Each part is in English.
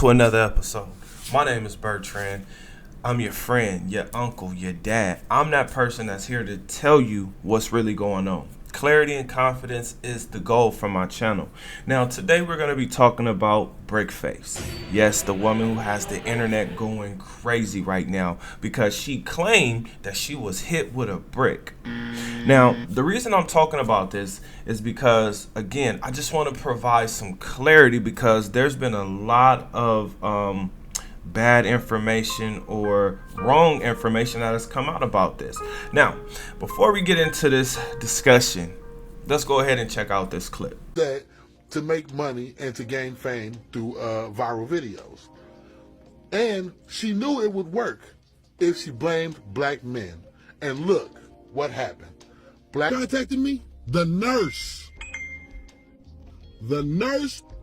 to another episode. My name is Bertrand. I'm your friend, your uncle, your dad. I'm that person that's here to tell you what's really going on. Clarity and confidence is the goal for my channel. Now, today we're going to be talking about Brickface. Yes, the woman who has the internet going crazy right now because she claimed that she was hit with a brick. Now, the reason I'm talking about this is because, again, I just want to provide some clarity because there's been a lot of bad information or wrong information that has come out about this. Now, before we get into this discussion, let's go ahead and check out this clip. That to make money and to gain fame through viral videos. And she knew it would work if she blamed black men. And look what happened. Black contacted me, the nurse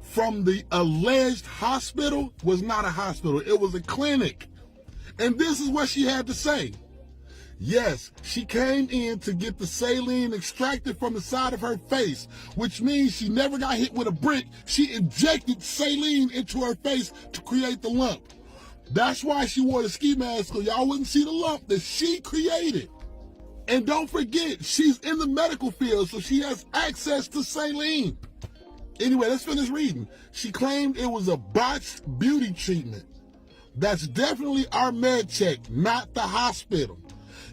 from the alleged hospital was not a hospital, it was a clinic. And this is what she had to say. Yes, she came in to get the saline extracted from the side of her face, which means she never got hit with a brick. She injected saline into her face to create the lump. That's why she wore the ski mask, so y'all wouldn't see the lump that she created. And don't forget, she's in the medical field, so she has access to saline. Anyway, let's finish reading. She claimed it was a botched beauty treatment. That's definitely our med check, not the hospital.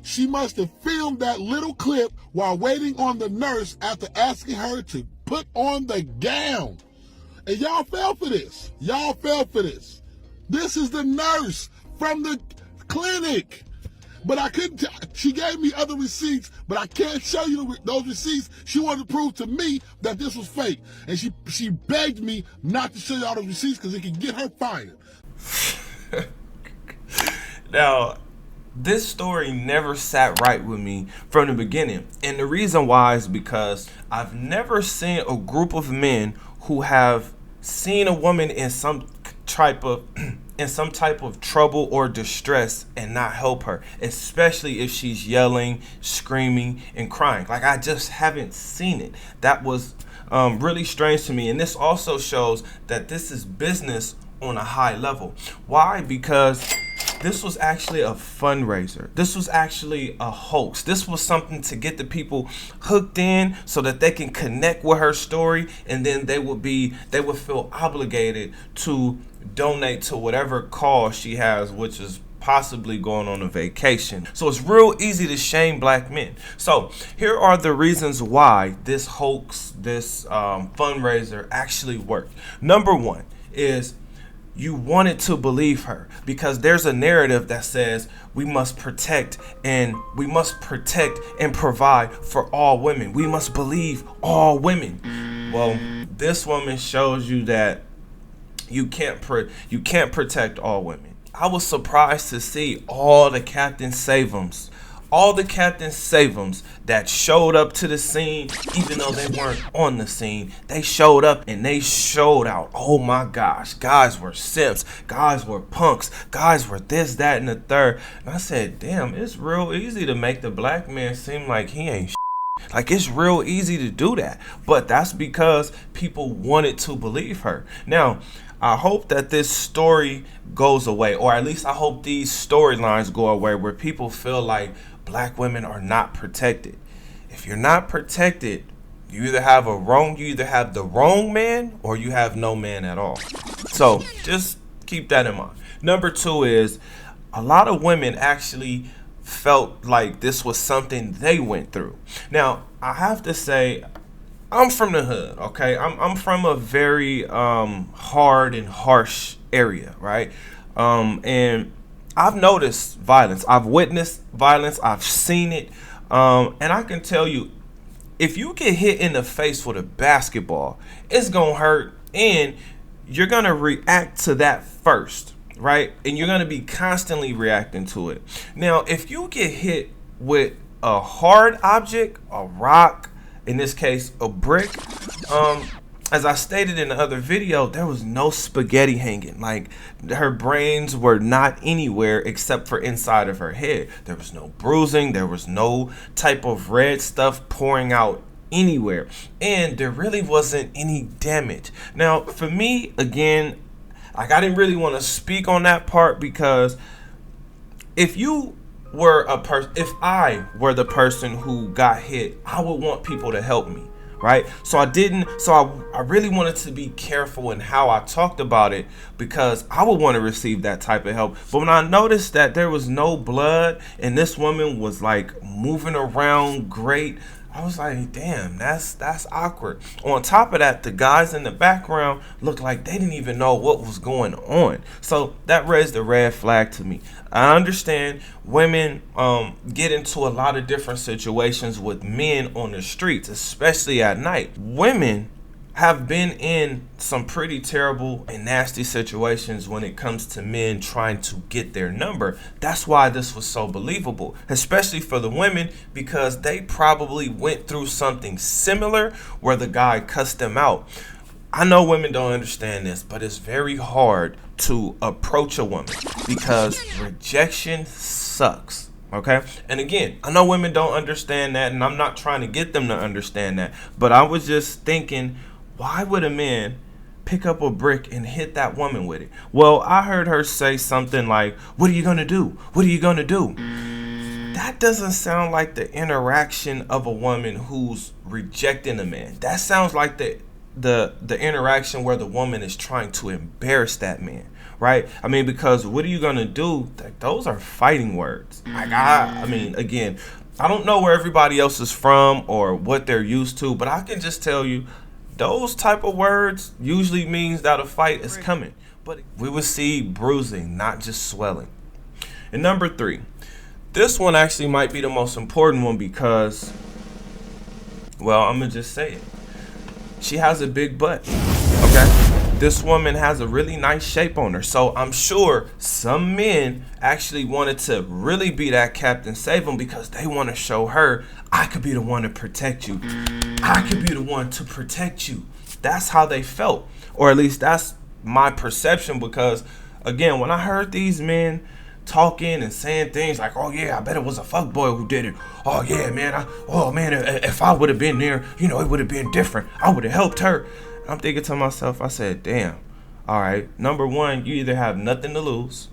She must have filmed that little clip while waiting on the nurse after asking her to put on the gown. And y'all fell for this. Y'all fell for this. This is the nurse from the clinic. But I couldn't, she gave me other receipts, but I can't show you those receipts. She wanted to prove to me that this was fake. And she begged me not to show you all those receipts because it could get her fired. Now, this story never sat right with me from the beginning. And the reason why is because I've never seen a group of men who have seen a woman in some type of trouble or distress and not help her, especially if she's yelling, screaming, and crying. Like, I just haven't seen it. That was really strange to me. And this also shows that this is business on a high level. Why? Because this was actually a fundraiser. This was actually a hoax. This was something to get the people hooked in so that they can connect with her story, and then they would feel obligated to donate to whatever cause she has, which is possibly going on a vacation. So it's real easy to shame black men. So here are the reasons why this hoax, this fundraiser actually worked. Number one is you wanted to believe her because there's a narrative that says we must protect and provide for all women. We must believe all women. Well, this woman shows you that you can't protect all women. I was surprised to see all the Captain Save-ems that showed up to the scene, even though they weren't on the scene. They showed up and they showed out. Oh my gosh, guys were simps, guys were punks, guys were this, that, and the third. And I said, damn, it's real easy to make the black man seem like he ain't shit. Like, it's real easy to do that. But that's because people wanted to believe her. Now, I hope that this story goes away, or at least I hope these storylines go away where people feel like black women are not protected. If you're not protected, you either have the wrong man or you have no man at all. So just keep that in mind. Number two is a lot of women actually felt like this was something they went through. Now, I have to say, I'm from the hood, okay? I'm from a very hard and harsh area, right? And I've noticed violence. I've witnessed violence. I've seen it. And I can tell you, if you get hit in the face with a basketball, it's going to hurt. And you're going to react to that first, right? And you're going to be constantly reacting to it. Now, if you get hit with a hard object, a rock, in this case, a brick, as I stated in the other video, there was no spaghetti hanging. Like, her brains were not anywhere except for inside of her head. There was no bruising. There was no type of red stuff pouring out anywhere. And there really wasn't any damage. Now, for me, again, Like, I didn't really want to speak on that part because if you were a person, if I were the person who got hit, I would want people to help me, right? So I really wanted to be careful in how I talked about it because I would want to receive that type of help. But when I noticed that there was no blood and this woman was like moving around great, I was like, damn, that's awkward. On top of that, the guys in the background looked like they didn't even know what was going on. So that raised a red flag to me. I understand women get into a lot of different situations with men on the streets, especially at night. Women have been in some pretty terrible and nasty situations when it comes to men trying to get their number. That's why this was so believable, especially for the women, because they probably went through something similar where the guy cussed them out. I know women don't understand this, but it's very hard to approach a woman because rejection sucks. Okay. And again, I know women don't understand that, and I'm not trying to get them to understand that, but I was just thinking, why would a man pick up a brick and hit that woman with it? Well, I heard her say something like, what are you going to do? What are you going to do? That doesn't sound like the interaction of a woman who's rejecting a man. That sounds like the interaction where the woman is trying to embarrass that man, right? I mean, because what are you going to do? Those are fighting words. Like, I mean, again, I don't know where everybody else is from or what they're used to, but I can just tell you, those type of words usually means that a fight is coming. But we would see bruising, not just swelling. And number 3, this one actually might be the most important one because, well, I'm going to just say it. She has a big butt, okay? This woman has a really nice shape on her. So I'm sure some men actually wanted to really be that Captain Save-'em because they want to show her, I could be the one to protect you. I could be the one to protect you. That's how they felt. Or at least that's my perception because, again, when I heard these men talking and saying things like, oh yeah, I bet it was a fuckboy who did it. Oh yeah, man. If I would have been there, you know, it would have been different. I would have helped her. I'm thinking to myself, I said, damn, all right, number 1, you either have nothing to lose,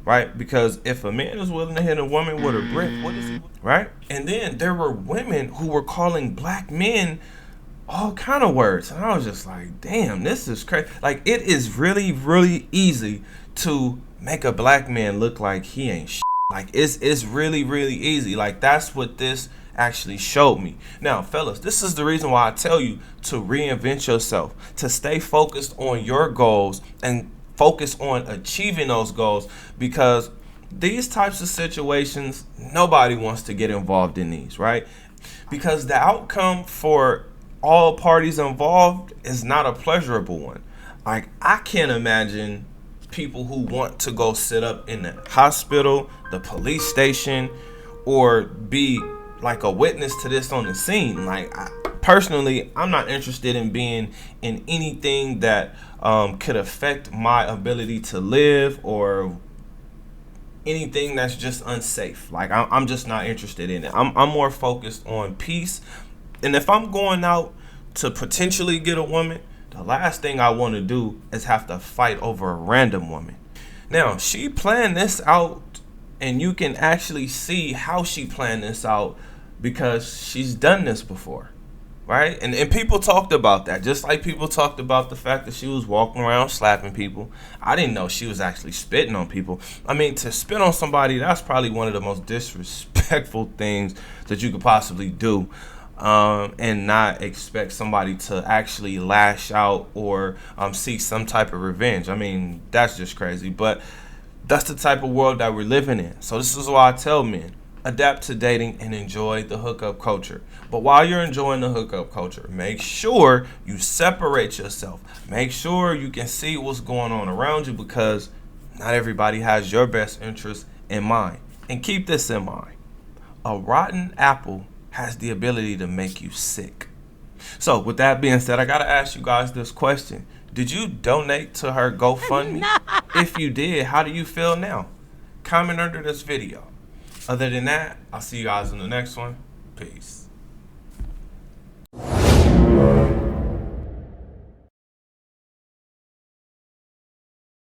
right? Because if a man is willing to hit a woman with a brick, what is he, right? And then there were women who were calling black men all kind of words. And I was just like, damn, this is crazy. Like, it is really, really easy to make a black man look like he ain't shit. Like, it's really, really easy. Like, that's what this actually showed me. Now, fellas, this is the reason why I tell you to reinvent yourself, to stay focused on your goals and focus on achieving those goals, because these types of situations, nobody wants to get involved in these, right? Because the outcome for all parties involved is not a pleasurable one. Like, I can't imagine people who want to go sit up in the hospital, the police station, or be like a witness to this on the scene. Like, personally, I'm not interested in being in anything that could affect my ability to live or anything that's just unsafe. Like, I'm just not interested in it. I'm more focused on peace. And if I'm going out to potentially get a woman, the last thing I want to do is have to fight over a random woman. Now, she planned this out, and you can actually see how she planned this out because she's done this before, right? And people talked about that, just like people talked about the fact that she was walking around slapping people. I didn't know she was actually spitting on people. I mean, to spit on somebody, that's probably one of the most disrespectful things that you could possibly do. And not expect somebody to actually lash out or seek some type of revenge. I mean, that's just crazy. But that's the type of world that we're living in. So this is why I tell men, adapt to dating and enjoy the hookup culture. But while you're enjoying the hookup culture, make sure you separate yourself. Make sure you can see what's going on around you, because not everybody has your best interest in mind. And keep this in mind. A rotten apple has the ability to make you sick. So with that being said, I gotta ask you guys this question. Did you donate to her GoFundMe? If you did, how do you feel now? Comment under this video. Other than that, I'll see you guys in the next one. Peace.